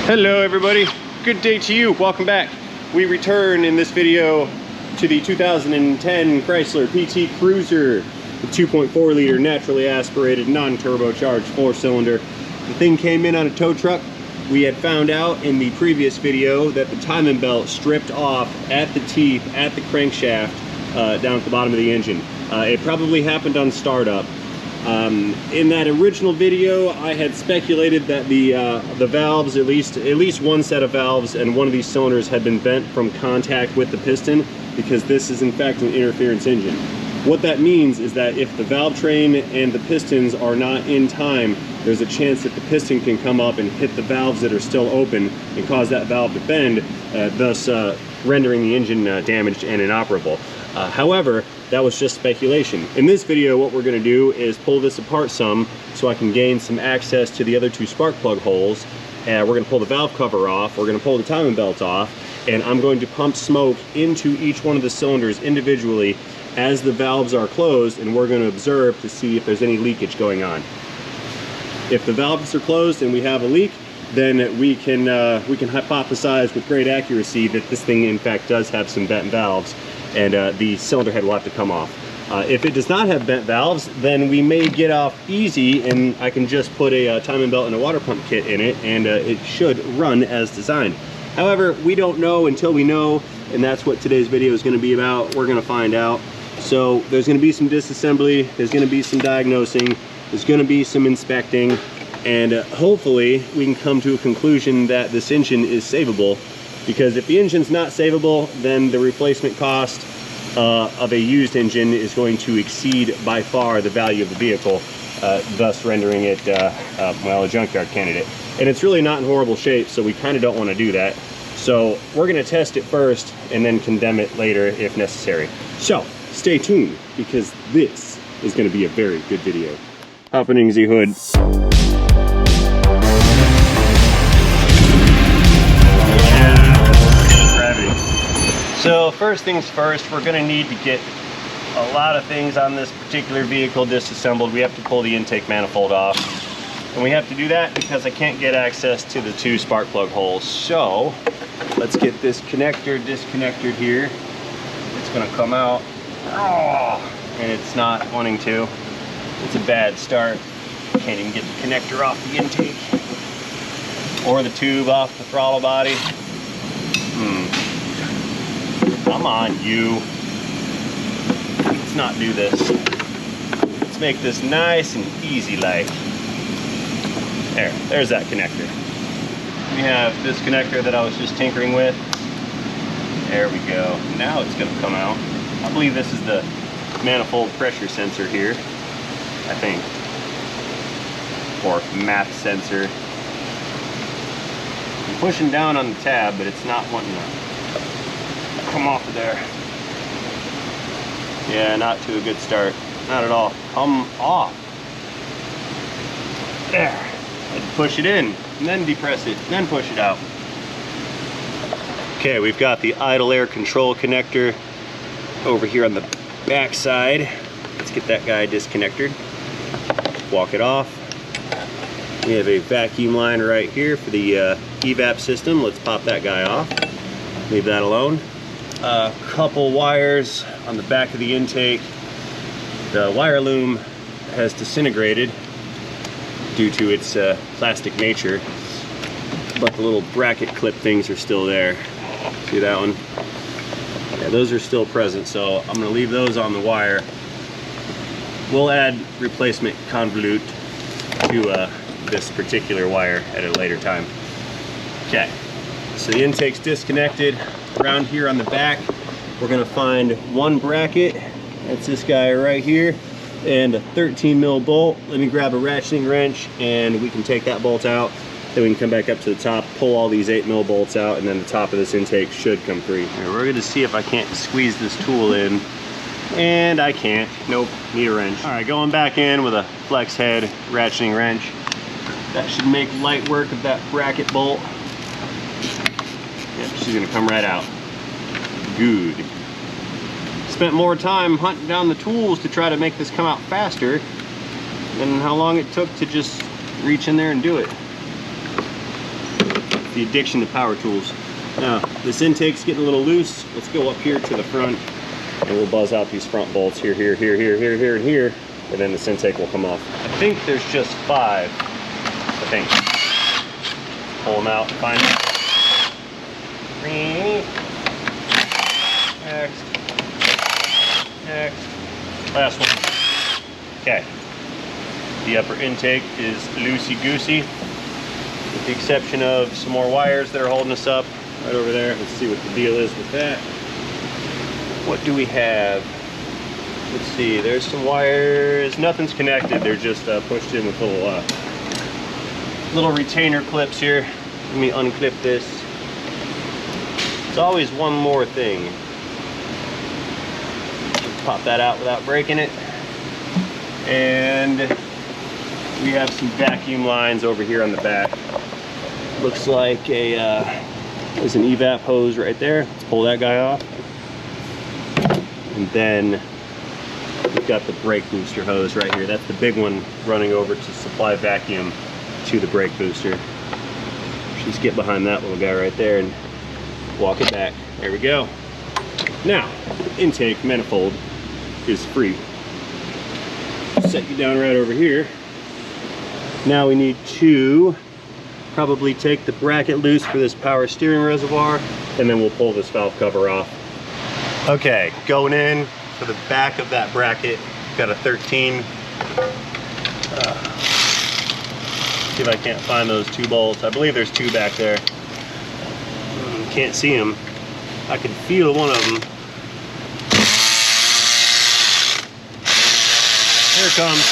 Hello everybody, good day to you. Welcome back. We return in this video to the 2010 Chrysler PT Cruiser, the 2.4 liter naturally aspirated non-turbocharged 4-cylinder. The thing came in on a tow truck. We had found out in the previous video that the timing belt stripped off at the teeth at the crankshaft down at the bottom of the engine. It probably happened on startup. In that original video, I had speculated that the valves, at least one set of valves and one of these cylinders had been bent from contact with the piston, because this is in fact an interference engine. What that means is that if the valve train and the pistons are not in time, there's a chance that the piston can come up and hit the valves that are still open and cause that valve to bend, thus rendering the engine damaged and inoperable. However, that was just speculation. In this video, what we're going to do is pull this apart some so I can gain some access to the other two spark plug holes. And we're going to pull the valve cover off, we're going to pull the timing belt off, and I'm going to pump smoke into each one of the cylinders individually as the valves are closed, and we're going to observe to see if there's any leakage going on. If the valves are closed and we have a leak, then we can hypothesize with great accuracy that this thing in fact does have some bent valves, and the cylinder head will have to come off. If it does not have bent valves, then we may get off easy, and I can just put a timing belt and a water pump kit in it, and it should run as designed. However, we don't know until we know, and that's what today's video is going to be about. We're going to find out. So there's going to be some disassembly, there's going to be some diagnosing, there's going to be some inspecting, and hopefully we can come to a conclusion that this engine is savable. Because if the engine's not savable, then the replacement cost of a used engine is going to exceed by far the value of the vehicle, thus rendering it, well, a junkyard candidate. And it's really not in horrible shape, so we kind of don't want to do that. So we're going to test it first and then condemn it later if necessary. So stay tuned, because this is going to be a very good video. Opening the hood. So first things first, we're going to need to get a lot of things on this particular vehicle disassembled. We have to pull the intake manifold off, and we have to do that because I can't get access to the two spark plug holes. So let's get this connector disconnected here. It's going to come out, and it's not wanting to. It's a bad start. Can't even get the connector off the intake or the tube off the throttle body. Come on, you. Let's not do this. Let's make this nice and easy like. There's that connector. We have this connector that I was just tinkering with. There we go. Now it's going to come out. I believe this is the manifold pressure sensor here, I think. Or math sensor. I'm pushing down on the tab, but it's not wanting to come off of there. Yeah, not to a good start. Not at all. Come off. There. I'd push it in, and then depress it, and then push it out. Okay, we've got the idle air control connector over here on the back side. Let's get that guy disconnected. Walk it off. We have a vacuum line right here for the evap system. Let's pop that guy off. Leave that alone. A couple wires on the back of the intake. The wire loom has disintegrated due to its plastic nature, but the little bracket clip things are still there. See that one? Yeah, those are still present, so I'm going to leave those on the wire. We'll add replacement convolute to this particular wire at a later time. Okay, so the intake's disconnected. Around here on the back, we're going to find one bracket. That's this guy right here, and a 13 mil bolt. Let me grab a ratcheting wrench and we can take that bolt out. Then we can come back up to the top, pull all these 8 mil bolts out, and then the top of this intake should come free. Right, we're going to see if I can't squeeze this tool in, and I can't. Nope, need a wrench. All right, going back in with a flex head ratcheting wrench. That should make light work of that bracket bolt. Yep, she's gonna come right out. Good. Spent more time hunting down the tools to try to make this come out faster than how long it took to just reach in there and do it. the addiction to power tools. Now, this intake's getting a little loose. Let's go up here to the front and we'll buzz out these front bolts here, and here, and then this intake will come off. I think there's just 5, I think. Pull them out and find it. Next. Last one. Okay. The upper intake is loosey-goosey, with the exception of some more wires that are holding us up right over there. Let's see what the deal is with that. What do we have? Let's see, there's some wires. Nothing's connected. They're just pushed in with little retainer clips here. Let me unclip this. There's always one more thing. Pop that out without breaking it. And we have some vacuum lines over here on the back. Looks like there's an evap hose right there. Let's pull that guy off. And then we've got the brake booster hose right here. That's the big one running over to supply vacuum to the brake booster. Just get behind that little guy right there and walk it back. There we go. Now, intake manifold is free. Set you down right over here. Now we need to probably take the bracket loose for this power steering reservoir, and then we'll pull this valve cover off. Okay, going in for the back of that bracket, got a 13. See if I can't find those 2 bolts. I believe there's 2 back there. Can't see them. I can feel one of them. Here it comes.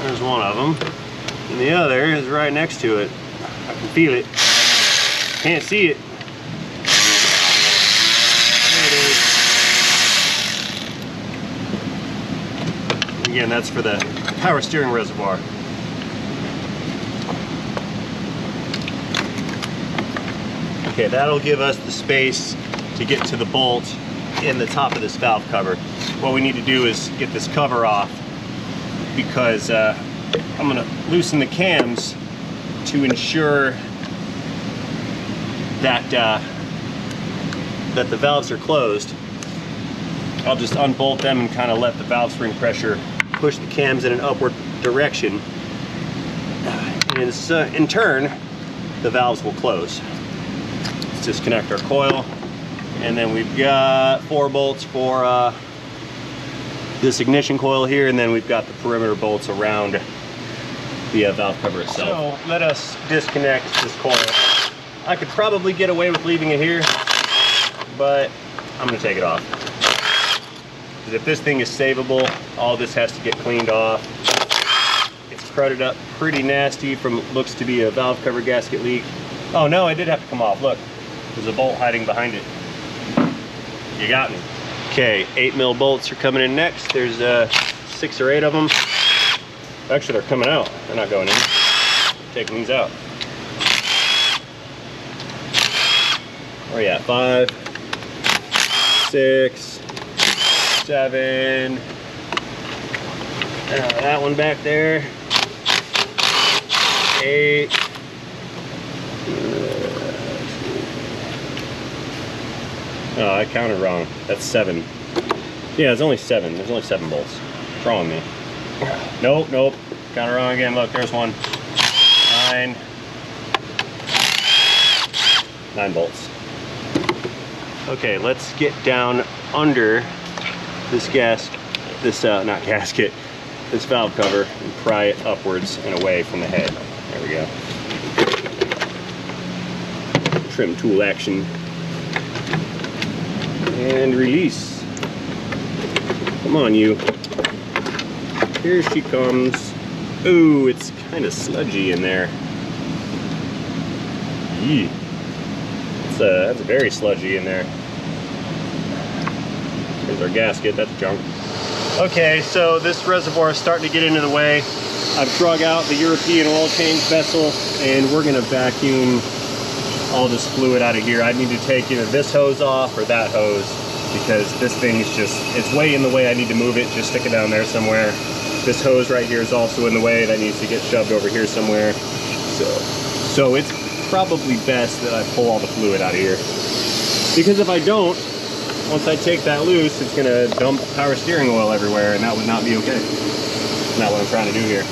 There's one of them. And the other is right next to it. I can feel it. Can't see it. There it is. Again, that's for the power steering reservoir. Okay, that'll give us the space to get to the bolt in the top of this valve cover. What we need to do is get this cover off, because I'm going to loosen the cams to ensure that that the valves are closed. I'll just unbolt them and kind of let the valve spring pressure push the cams in an upward direction, and in turn the valves will close. Let's disconnect our coil, and then we've got 4 bolts for this ignition coil here, and then we've got the perimeter bolts around the valve cover itself. So let us disconnect this coil. I could probably get away with leaving it here, but I'm going to take it off. Because if this thing is savable, all this has to get cleaned off. It's crudded up pretty nasty from what looks to be a valve cover gasket leak. Oh no, it did have to come off. Look, there's a bolt hiding behind it. You got me. Okay, 8mm bolts are coming in next. There's 6 or 8 of them. Actually, they're coming out. They're not going in. Taking these out. Where are you at? 5, 6, 7. That one back there. 8. Oh, I counted wrong. That's 7. Yeah, it's only 7. There's only 7 bolts. What's wrong with me? Nope, nope. Counted wrong again. Look, there's 1. 9. 9 bolts. Okay, let's get down under this this valve cover, and pry it upwards and away from the head. There we go. Trim tool action. And release. Come on, you. Here she comes. Ooh, it's kind of sludgy in there. Yee. That's very sludgy in there. Here's our gasket. That's junk. Okay, so this reservoir is starting to get into the way. I've drug out the European oil change vessel, and we're going to vacuum all this fluid out of here. I need to take either this hose off or that hose, because this thing is just, it's way in the way. I need to move it. Just stick it down there somewhere. This hose right here is also in the way. That needs to get shoved over here somewhere. So it's probably best that I pull all the fluid out of here. Because if I don't, once I take that loose, it's gonna dump power steering oil everywhere, and that would not be okay. Not what I'm trying to do here.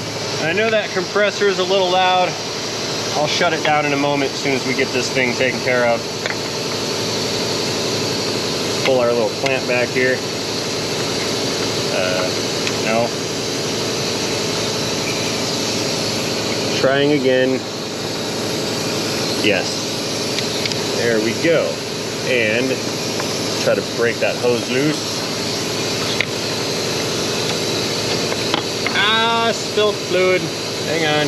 I know that compressor is a little loud. I'll shut it down in a moment as soon as we get this thing taken care of. Let's pull our little clamp back here. No. Trying again. Yes. There we go. And try to break that hose loose. Ah, spilled fluid. Hang on.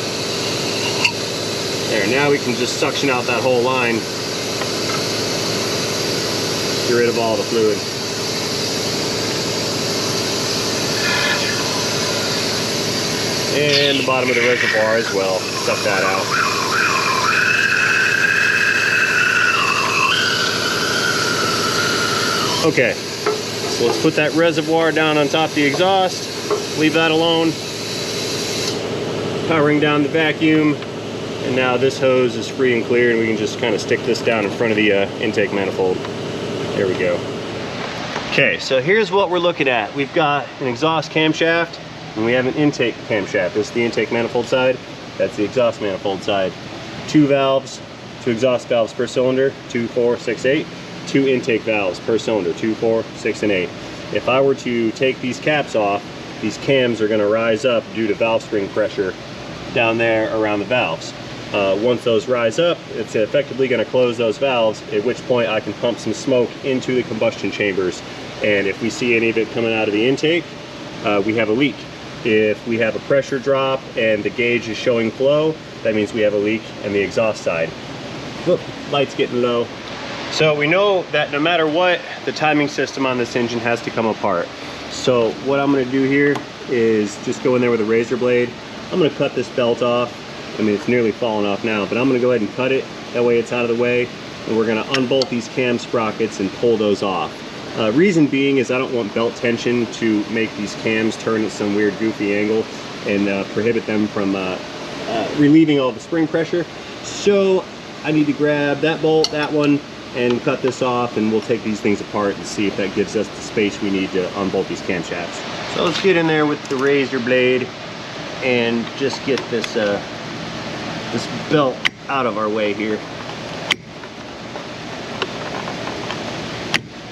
There, now we can just suction out that whole line. Get rid of all the fluid. And the bottom of the reservoir as well. Suck that out. Okay, so let's put that reservoir down on top of the exhaust. Leave that alone. Powering down the vacuum. And now this hose is free and clear, and we can just kind of stick this down in front of the intake manifold. There we go. Okay, so here's what we're looking at. We've got an exhaust camshaft, and we have an intake camshaft. This is the intake manifold side. That's the exhaust manifold side. 2 valves, 2 exhaust valves per cylinder, 2, 4, 6, 8. 2 intake valves per cylinder, 2, 4, 6, and 8. If I were to take these caps off, these cams are going to rise up due to valve spring pressure down there around the valves. Once those rise up, it's effectively going to close those valves, at which point I can pump some smoke into the combustion chambers. And if we see any of it coming out of the intake, we have a leak. If we have a pressure drop and the gauge is showing flow, that means we have a leak in the exhaust side. Look, light's getting low. So we know that no matter what, the timing system on this engine has to come apart. So what I'm going to do here is just go in there with a razor blade. I'm going to cut this belt off. I mean, it's nearly falling off now, but I'm going to go ahead and cut it. That way it's out of the way. And we're going to unbolt these cam sprockets and pull those off. Reason being is I don't want belt tension to make these cams turn at some weird goofy angle and prohibit them from relieving all the spring pressure. So I need to grab that bolt, that one, and cut this off, and we'll take these things apart and see if that gives us the space we need to unbolt these camshafts. So let's get in there with the razor blade and just get this this belt out of our way here.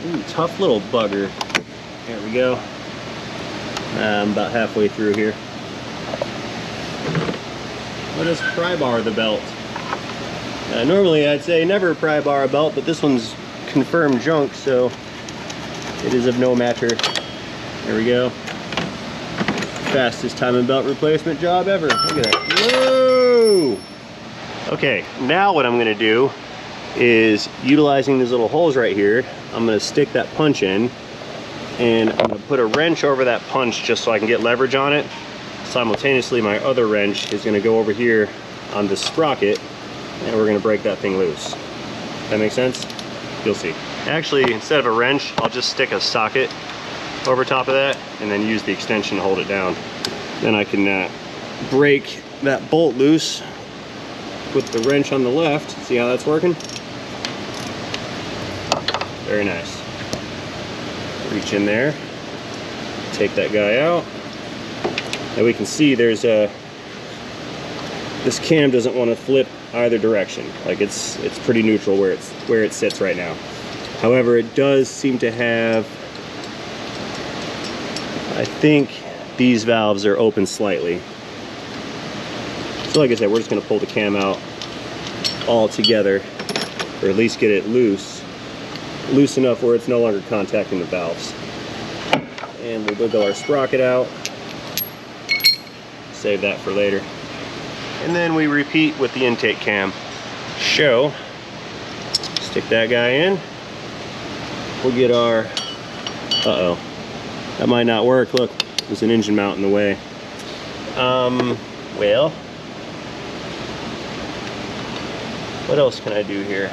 Ooh, tough little bugger. There we go. I'm about halfway through here. Let us pry bar the belt. Normally I'd say never pry bar a belt, but this one's confirmed junk, so it is of no matter. There we go. Fastest timing belt replacement job ever. Look at that. Whoa! Okay, now what I'm going to do is, utilizing these little holes right here, I'm going to stick that punch in, and I'm going to put a wrench over that punch just so I can get leverage on it. Simultaneously, my other wrench is going to go over here on this sprocket, and we're going to break that thing loose. That makes sense? You'll see. Actually, instead of a wrench, I'll just stick a socket over top of that and then use the extension to hold it down. Then I can break that bolt loose with the wrench on the left. See how that's working? Very nice. Reach in there, take that guy out. And we can see there's this cam doesn't want to flip either direction. Like it's pretty neutral where it sits right now. However, it does seem to have, I think these valves are open slightly. So like I said, we're just going to pull the cam out all together, or at least get it loose enough where it's no longer contacting the valves. And we'll wiggle our sprocket out. Save that for later. And then we repeat with the intake cam. So, stick that guy in. We'll get our, uh-oh, that might not work. Look, there's an engine mount in the way. Well, what else can I do here?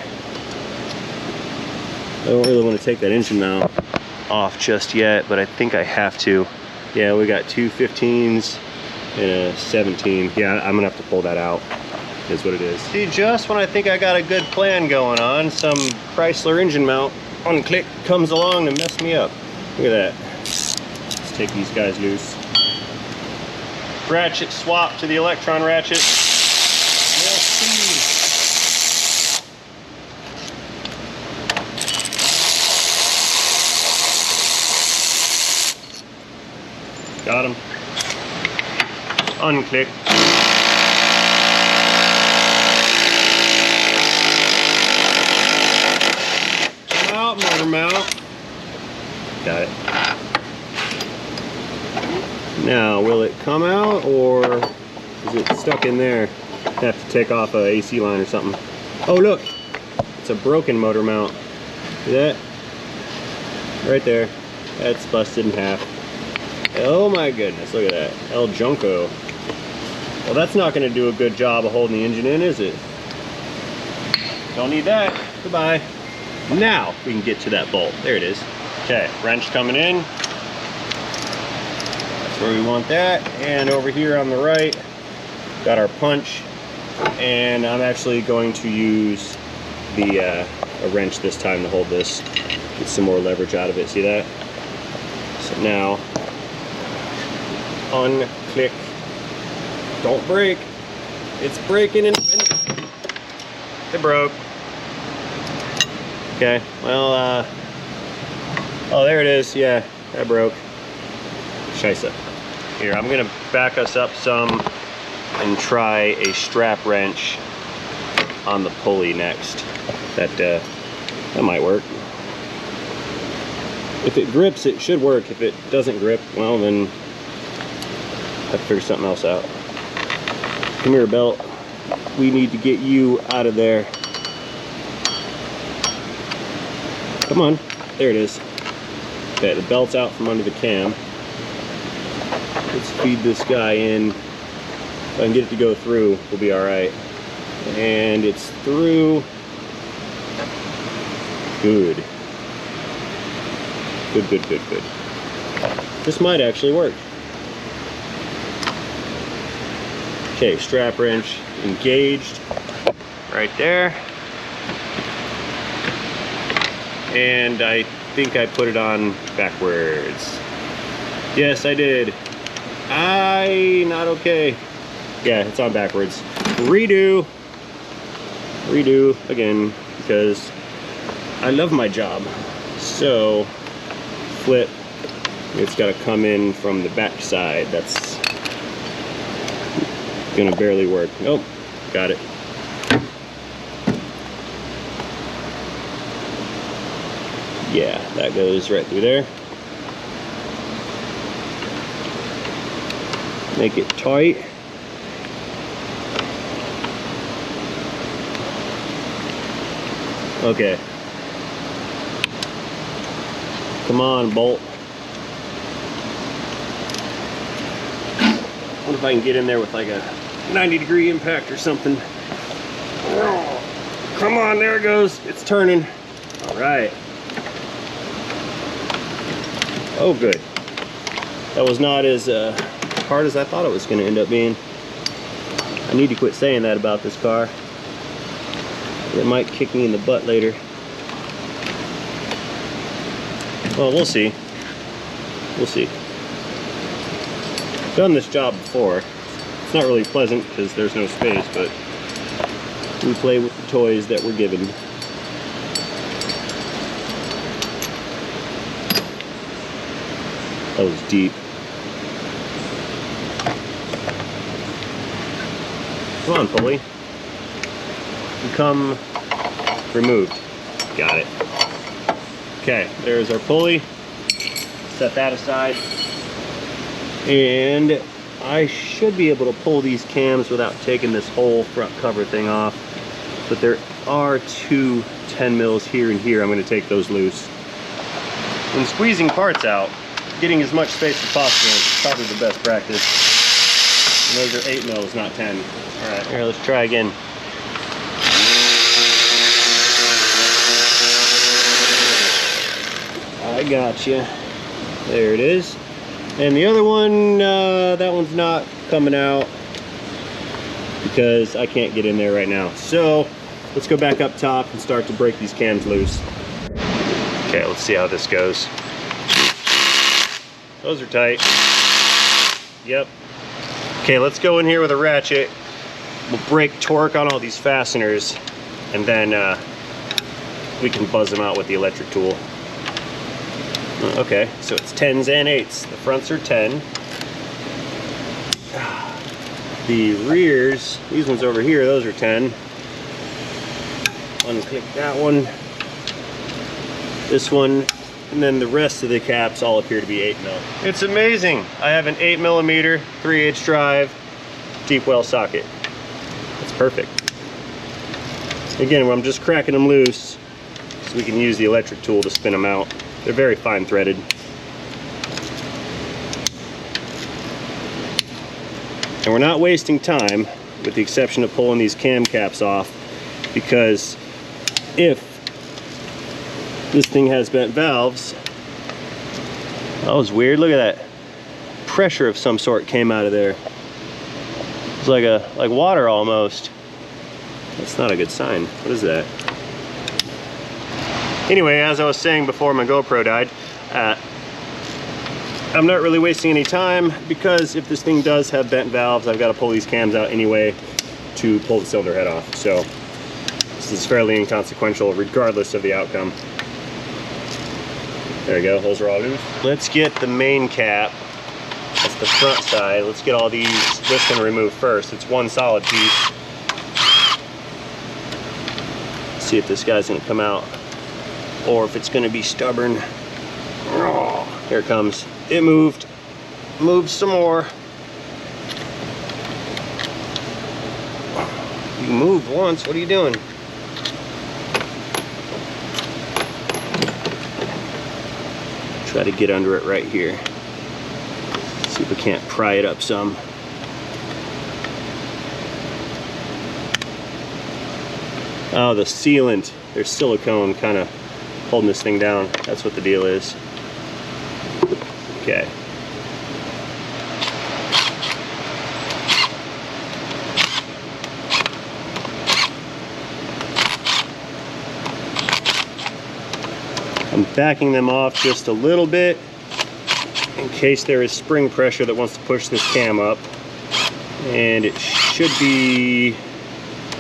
I don't really want to take that engine mount off just yet, but I think I have to. Yeah, we got two 15s and a 17. Yeah, I'm gonna have to pull that out, is what it is. See, just when I think I got a good plan going on, some Chrysler engine mount unclick comes along and mess me up. Look at that. Let's take these guys loose. Ratchet swap to the electron ratchet. More speed. Got him. Unclick. Come out, motor mount. Got it. Now, will it come out or is it stuck in there? Have to take off a AC line or something. Oh, look. It's a broken motor mount. See that? Right there. That's busted in half. Oh my goodness, look at that. El Junco. Well, that's not going to do a good job of holding the engine in, is it? Don't need that. Goodbye. Now we can get to that bolt. There it is. Okay, wrench coming in. That's where we want that. And over here on the right, got our punch. And I'm actually going to use the a wrench this time to hold this. Get some more leverage out of it. See that? So now, unclick. Don't break. It's breaking and it broke. Okay, well, oh, there it is. Yeah, that broke. Scheisse. Here, I'm gonna back us up some and try a strap wrench on the pulley next. That might work. If it grips, it should work. If it doesn't grip, well, then I have to figure something else out. Come here, belt. We need to get you out of there. Come on. There it is. Okay, the belt's out from under the cam. Let's feed this guy in. If I can get it to go through, we'll be all right. And it's through. Good. Good, good, good, good. This might actually work. Okay, strap wrench engaged right there. And I think I put it on backwards. Yes, I did. Not okay. Yeah, it's on backwards. Redo. Redo again, because I love my job. So, flip. It's got to come in from the back side. That's gonna barely work. Nope, got it. Yeah, that goes right through there. Make it tight. Okay. Come on, bolt. What if I can get in there with like a 90-degree impact or something? Come on, there it goes. It's turning. All right. Oh, good. That was not as hard as I thought it was going to end up being. I need to quit saying that about this car. It might kick me in the butt later. Well, we'll see. We'll see. I've done this job before. It's not really pleasant because there's no space, but we play with the toys that we're given. That was deep. Come on, pulley. Become removed. Got it. Okay, there's our pulley. Set that aside. And I should be able to pull these cams without taking this whole front cover thing off. But there are two 10 mils here and here. I'm going to take those loose. When squeezing parts out, getting as much space as possible is probably the best practice. And those are 8 mils, not 10. All right, here, let's try again. I got you. There it is. And the other one, that one's not coming out because I can't get in there right now. So let's go back up top and start to break these cams loose. Okay, let's see how this goes. Those are tight. Yep. Okay, let's go in here with a ratchet. We'll break torque on all these fasteners, and then we can buzz them out with the electric tool. Okay, so it's 10s and 8s. The fronts are 10. The rears, these ones over here, those are 10. Unclick that one. This one, and then the rest of the caps all appear to be 8mm. It's amazing. I have an 8mm 3/8 drive deep well socket. It's perfect. Again, I'm just cracking them loose so we can use the electric tool to spin them out. They're very fine threaded. And we're not wasting time, with the exception of pulling these cam caps off, because if this thing has bent valves, that was weird. Look at that. Pressure of some sort came out of there. It's like water almost. That's not a good sign. What is that? Anyway, as I was saying before my GoPro died, I'm not really wasting any time, because if this thing does have bent valves, I've got to pull these cams out anyway to pull the cylinder head off. So this is fairly inconsequential regardless of the outcome. There you go, those are all loose. Let's get the main cap. That's the front side. Let's get all this one removed first. It's one solid piece. Let's see if this guy's gonna come out, or if it's gonna be stubborn. Oh, here it comes. It moved. Moved some more. You moved once, what are you doing? Try to get under it right here. See if we can't pry it up some. Oh, the sealant. There's silicone kind of holding this thing down. That's what the deal is. Okay. I'm backing them off just a little bit in case there is spring pressure that wants to push this cam up. And it should be...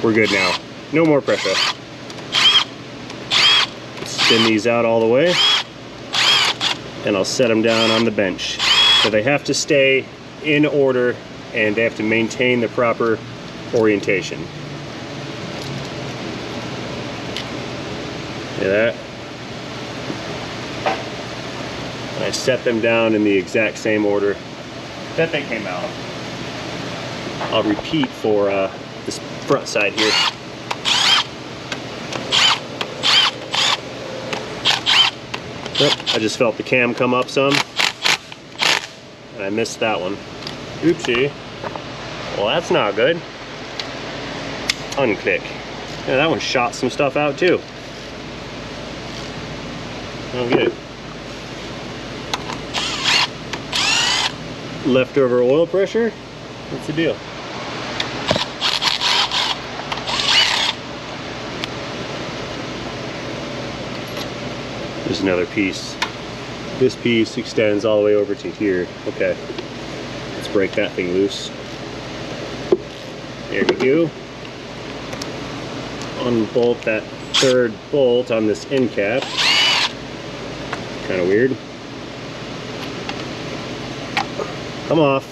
we're good now. No more pressure. Spin these out all the way, and I'll set them down on the bench. So they have to stay in order, and they have to maintain the proper orientation. See that? And I set them down in the exact same order that they came out. I'll repeat for this front side here. I just felt the cam come up some, and I missed that one. Oopsie. Well, that's not good. Unclick. Yeah, that one shot some stuff out too. Oh, good. Leftover oil pressure? What's the deal? There's another piece. This piece extends all the way over to here. Okay, let's break that thing loose. There we go. Unbolt that third bolt on this end cap. Kind of weird. Come off,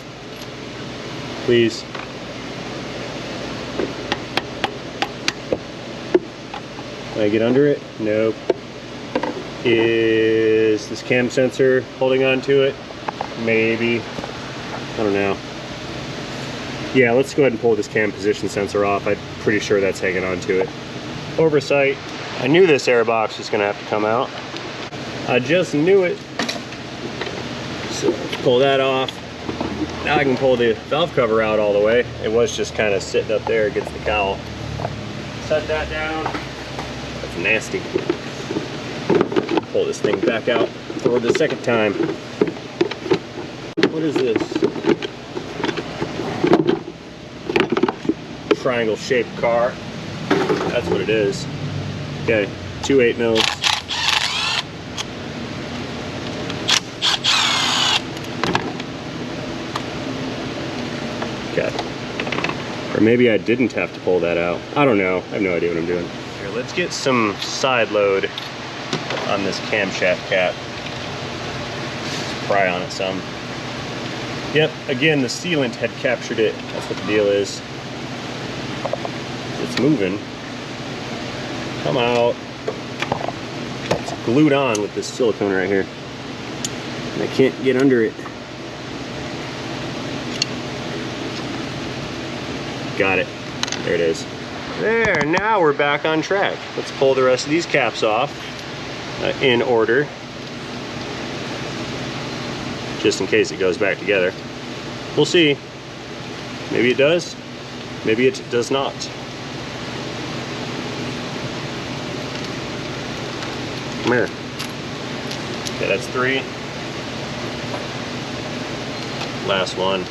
please. Can I get under it? Nope. Is this cam sensor holding on to it? Maybe. I don't know. Yeah, let's go ahead and pull this cam position sensor off. I'm pretty sure that's hanging on to it. Oversight. I knew this air box was going to have to come out. I just knew it. So let's pull that off. Now I can pull the valve cover out all the way. It was just kind of sitting up there against the cowl. Set that down. That's nasty. Pull this thing back out for the second time. What is this? Triangle shaped car. That's what it is. Okay, 2 8-mils. Okay. Or maybe I didn't have to pull that out. I don't know. I have no idea what I'm doing. Here, let's get some side load on this camshaft cap. Let's pry on it some. Yep, again, the sealant had captured it. That's what the deal is. It's moving. Come out. It's glued on with this silicone right here. And I can't get under it. Got it. There it is. There, now we're back on track. Let's pull the rest of these caps off in order, just in case it goes back together. We'll see. Maybe it does. Maybe it does not. Come here. Okay, that's 3. Last one.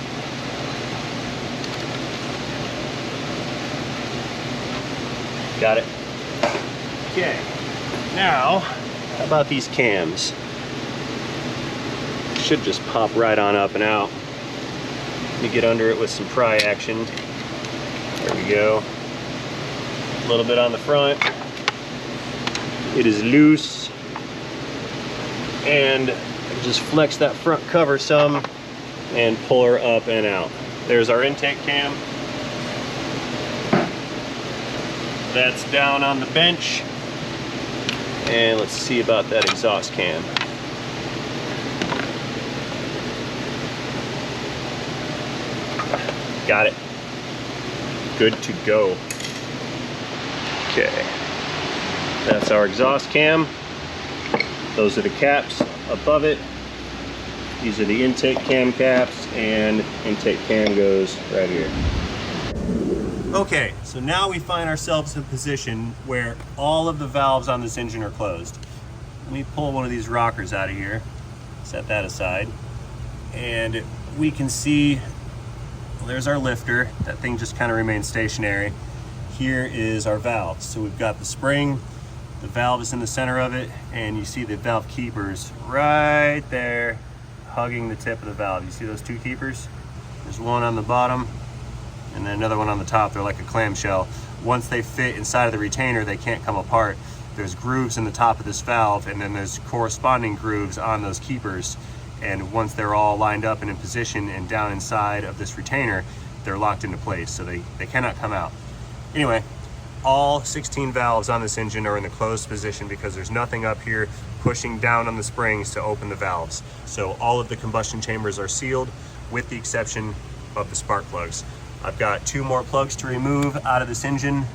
Got it. Okay. Now, how about these cams? Should just pop right on up and out. Let me get under it with some pry action. There we go. A little bit on the front. It is loose. And just flex that front cover some and pull her up and out. There's our intake cam. That's down on the bench. And let's see about that exhaust cam. Got it. Good to go. Okay. That's our exhaust cam. Those are the caps above it. These are the intake cam caps, and intake cam goes right here. Okay, so now we find ourselves in a position where all of the valves on this engine are closed. Let me pull one of these rockers out of here, set that aside, and we can see, well, there's our lifter. That thing just kind of remains stationary. Here is our valves. So we've got the spring, the valve is in the center of it, and you see the valve keepers right there hugging the tip of the valve. You see those 2 keepers? There's one on the bottom and then another one on the top. They're like a clamshell. Once they fit inside of the retainer, they can't come apart. There's grooves in the top of this valve, and then there's corresponding grooves on those keepers. And once they're all lined up and in position and down inside of this retainer, they're locked into place, so they cannot come out. Anyway, all 16 valves on this engine are in the closed position because there's nothing up here pushing down on the springs to open the valves. So all of the combustion chambers are sealed with the exception of the spark plugs. I've got 2 more plugs to remove out of this engine,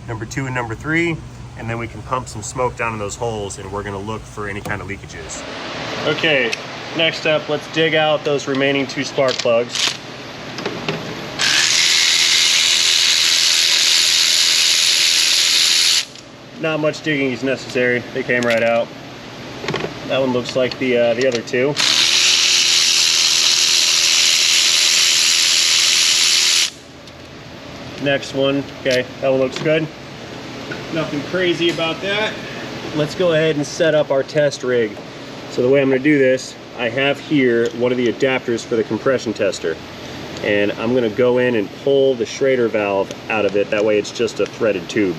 number 2 and number 3, and then we can pump some smoke down in those holes, and we're gonna look for any kind of leakages. Okay, next up, let's dig out those remaining 2 spark plugs. Not much digging is necessary. They came right out. That one looks like the other 2. Next one, okay, that one looks good. Nothing crazy about that. Let's go ahead and set up our test rig. So the way I'm gonna do this, I have here one of the adapters for the compression tester. And I'm gonna go in and pull the Schrader valve out of it. That way it's just a threaded tube.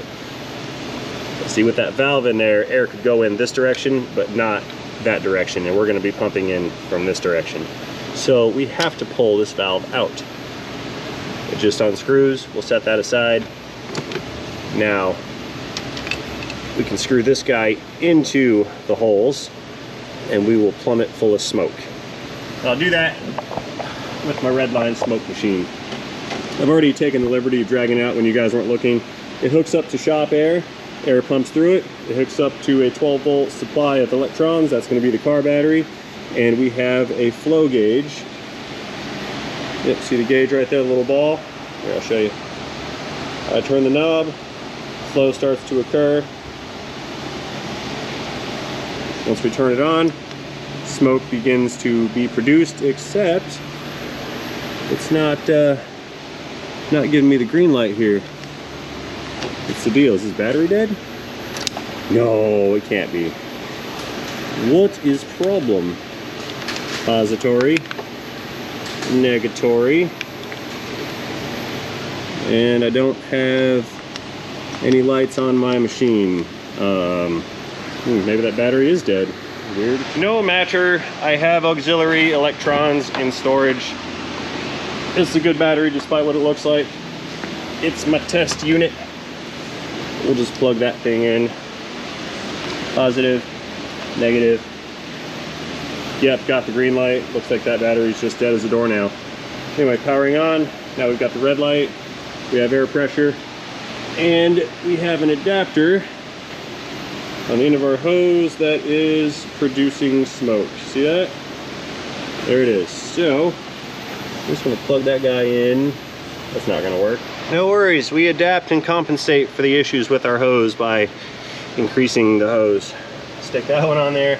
See, with that valve in there, air could go in this direction, but not that direction. And we're gonna be pumping in from this direction. So we have to pull this valve out. It just unscrews. We'll set that aside. Now, we can screw this guy into the holes, and we will plumb it full of smoke. I'll do that with my Redline smoke machine. I've already taken the liberty of dragging it out when you guys weren't looking. It hooks up to shop air. Air pumps through it. It hooks up to a 12-volt supply of electrons. That's going to be the car battery. And we have a flow gauge. Yep, see the gauge right there, the little ball? Here, I'll show you. I turn the knob, flow starts to occur. Once we turn it on, smoke begins to be produced, except it's not giving me the green light here. What's the deal? Is this battery dead? No, it can't be. What is problem? Pository, negatory, and I don't have any lights on my machine. Maybe that battery is dead. Weird. No matter, I have auxiliary electrons in storage. It's a good battery despite what it looks like. It's my test unit. We'll just plug that thing in. Positive, negative. Yep, got the green light. Looks like that battery's just dead as a door now. Anyway, powering on. Now we've got the red light. We have air pressure. And we have an adapter on the end of our hose that is producing smoke. See that? There it is. So, I'm just gonna plug that guy in. That's not gonna work. No worries, we adapt and compensate for the issues with our hose by increasing the hose. Stick that one on there,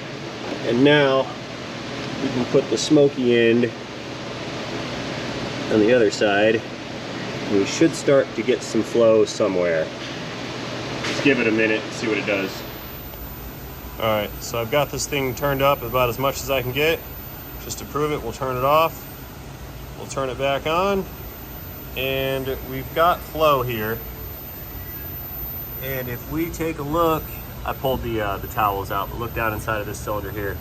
and now we can put the smoky end on the other side. And we should start to get some flow somewhere. Let's give it a minute and see what it does. Alright, so I've got this thing turned up about as much as I can get. Just to prove it, we'll turn it off. We'll turn it back on. And we've got flow here. And if we take a look, I pulled the towels out, but look down inside of this cylinder here.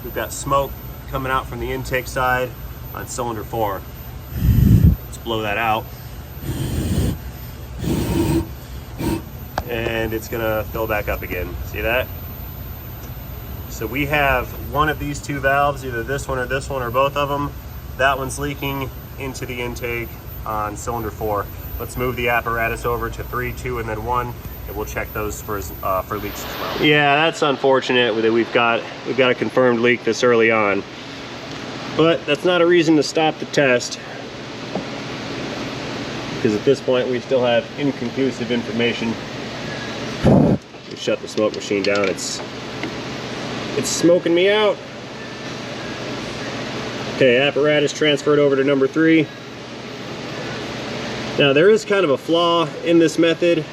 We've got smoke coming out from the intake side on cylinder 4. Let's blow that out. And it's gonna fill back up again. See that? So we have one of these two valves, either this one or both of them. That one's leaking into the intake on cylinder 4. Let's move the apparatus over to 3, 2, and then 1, and we'll check those for leaks as well. Yeah, that's unfortunate that we've got a confirmed leak this early on, but that's not a reason to stop the test, because at this point we still have inconclusive information. We shut the smoke machine down. It's smoking me out. Okay, apparatus transferred over to number 3. Now there is kind of a flaw in this method.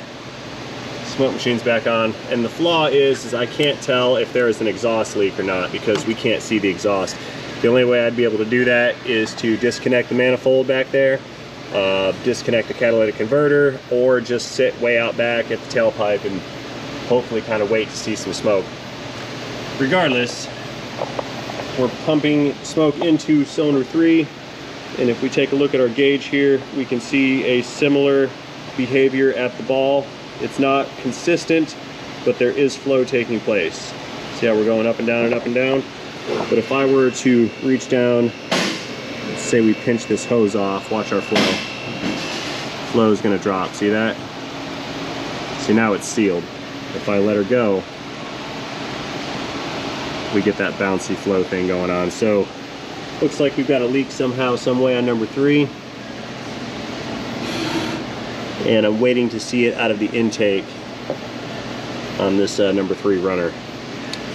Smoke machine's back on, and the flaw is I can't tell if there is an exhaust leak or not because we can't see the exhaust. The only way I'd be able to do that is to disconnect the manifold back there, disconnect the catalytic converter, or just sit way out back at the tailpipe and hopefully kind of wait to see some smoke. Regardless, we're pumping smoke into cylinder 3, and if we take a look at our gauge here, we can see a similar behavior at the ball. It's not consistent, but there is flow taking place. See how we're going up and down and up and down? But if I were to reach down, let's say we pinch this hose off, watch our flow. Flow is going to drop, see that? See, now it's sealed. If I let her go, we get that bouncy flow thing going on. So looks like we've got a leak somehow, some way on number 3, and I'm waiting to see it out of the intake on this number 3 runner,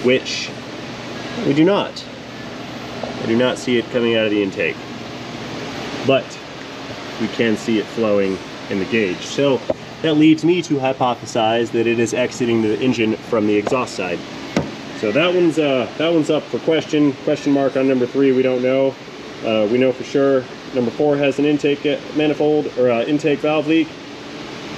which we do not. I do not see it coming out of the intake, but we can see it flowing in the gauge. So that leads me to hypothesize that it is exiting the engine from the exhaust side. So that one's up for question mark on number 3. We don't know. We know for sure number 4 has an intake manifold or intake valve leak.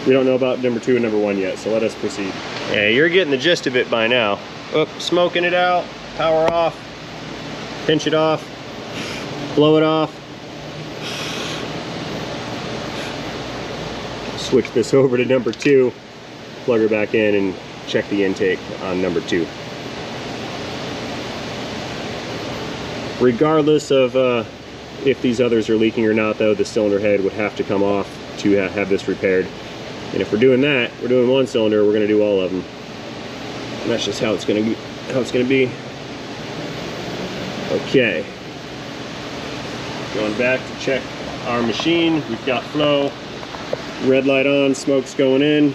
We don't know about number 2 and number 1 yet. So let us proceed. Yeah, you're getting the gist of it by now. Oh, smoking it out. Power off. Pinch it off. Blow it off. Switch this over to number 2. Plug her back in and check the intake on number 2. Regardless of if these others are leaking or not, though, the cylinder head would have to come off to have this repaired. And if we're doing that, we're doing one cylinder, we're going to do all of them. And that's just how it's going to be. Okay. Going back to check our machine. We've got flow. Red light on, smoke's going in.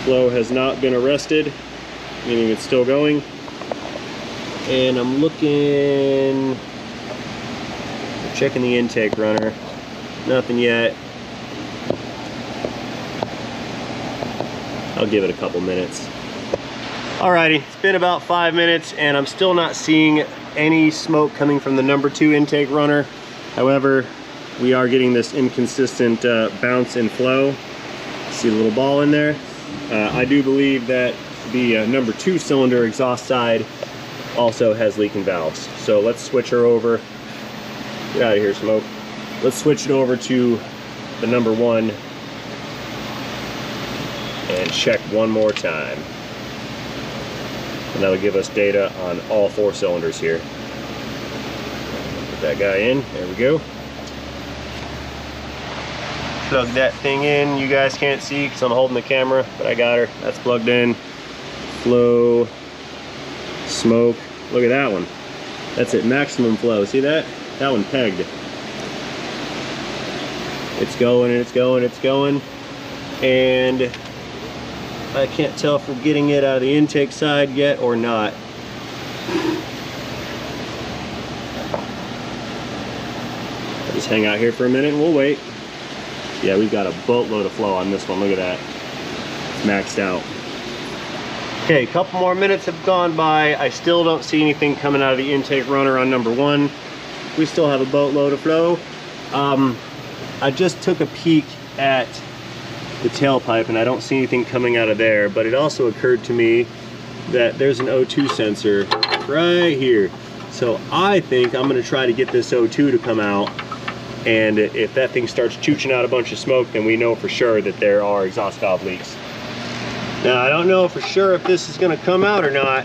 Flow has not been arrested, meaning it's still going. And I'm looking, checking the intake runner. Nothing yet. I'll give it a couple minutes. Alrighty, it's been about 5 minutes and I'm still not seeing any smoke coming from the number 2 intake runner. However, we are getting this inconsistent bounce and flow. See a little ball in there? I do believe that the number 2 cylinder exhaust side also has leaking valves. So let's switch her over. Get out of here, smoke. Let's switch it over to the number 1 and check one more time. And that'll give us data on all 4 cylinders here. Put that guy in, there we go. Plug that thing in. You guys can't see because I'm holding the camera, but I got her. That's plugged in. Flow, smoke. Look at that one. That's at maximum flow. See that? That one pegged. It's going and it's going, it's going. And I can't tell if we're getting it out of the intake side yet or not. I'll just hang out here for a minute and we'll wait. Yeah, we've got a boatload of flow on this one. Look at that. It's maxed out. Okay, a couple more minutes have gone by. I still don't see anything coming out of the intake runner on number 1. We still have a boatload of flow. I just took a peek at the tailpipe and I don't see anything coming out of there, but it also occurred to me that there's an O2 sensor right here. So I think I'm gonna try to get this O2 to come out, and if that thing starts chooching out a bunch of smoke, then we know for sure that there are exhaust valve leaks. Now, I don't know for sure if this is gonna come out or not.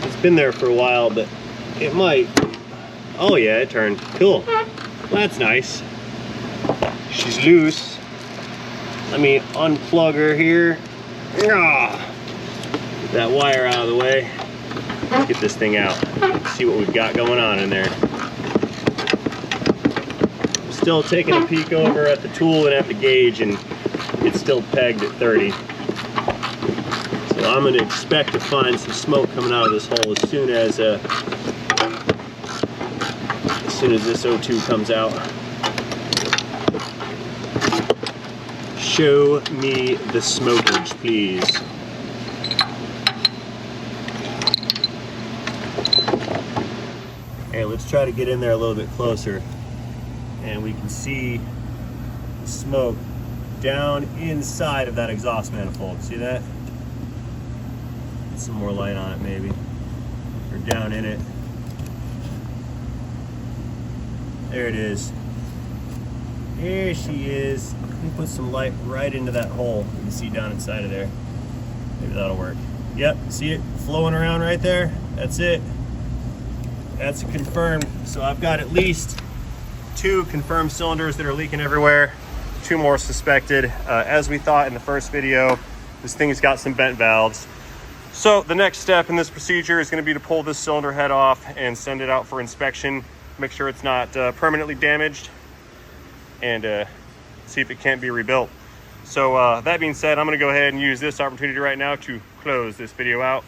It's been there for a while, but it might. Oh yeah, it turned. Cool. Well, that's nice. She's loose. Let me unplug her here. Get that wire out of the way. Get this thing out. See what we've got going on in there. I'm still taking a peek over at the tool and at the gauge, and it's still pegged at 30. So I'm going to expect to find some smoke coming out of this hole as soon as this O2 comes out. Show me the smokage, please. Okay, let's try to get in there a little bit closer, and we can see the smoke down inside of that exhaust manifold. See that? Get some more light on it, maybe, or down in it. There it is. There she is. Let me put some light right into that hole. You can see down inside of there. Maybe that'll work. Yep, see it flowing around right there? That's it. That's confirmed. So I've got at least 2 confirmed cylinders that are leaking everywhere. 2 more suspected. As we thought in the first video, this thing's got some bent valves. So the next step in this procedure is going to be to pull this cylinder head off and send it out for inspection. Make sure it's not permanently damaged, and see if it can't be rebuilt. So that being said, I'm going to go ahead and use this opportunity right now to close this video out.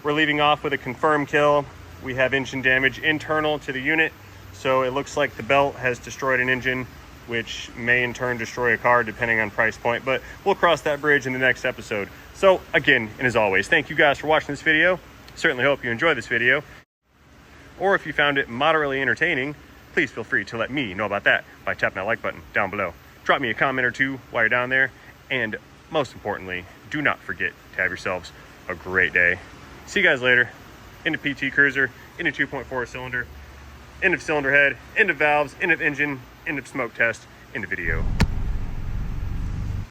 We're leaving off with a confirmed kill. We have engine damage internal to the unit, so it looks like the belt has destroyed an engine, which may in turn destroy a car depending on price point, but we'll cross that bridge in the next episode. So again, and as always, thank you guys for watching this video. Certainly hope you enjoyed this video, or if you found it moderately entertaining, please feel free to let me know about that by tapping that like button down below. Drop me a comment or 2 while you're down there, and most importantly, do not forget to have yourselves a great day. See you guys later. End of PT Cruiser, end of 2.4 cylinder, end of cylinder head, end of valves, end of engine, end of smoke test, end of video.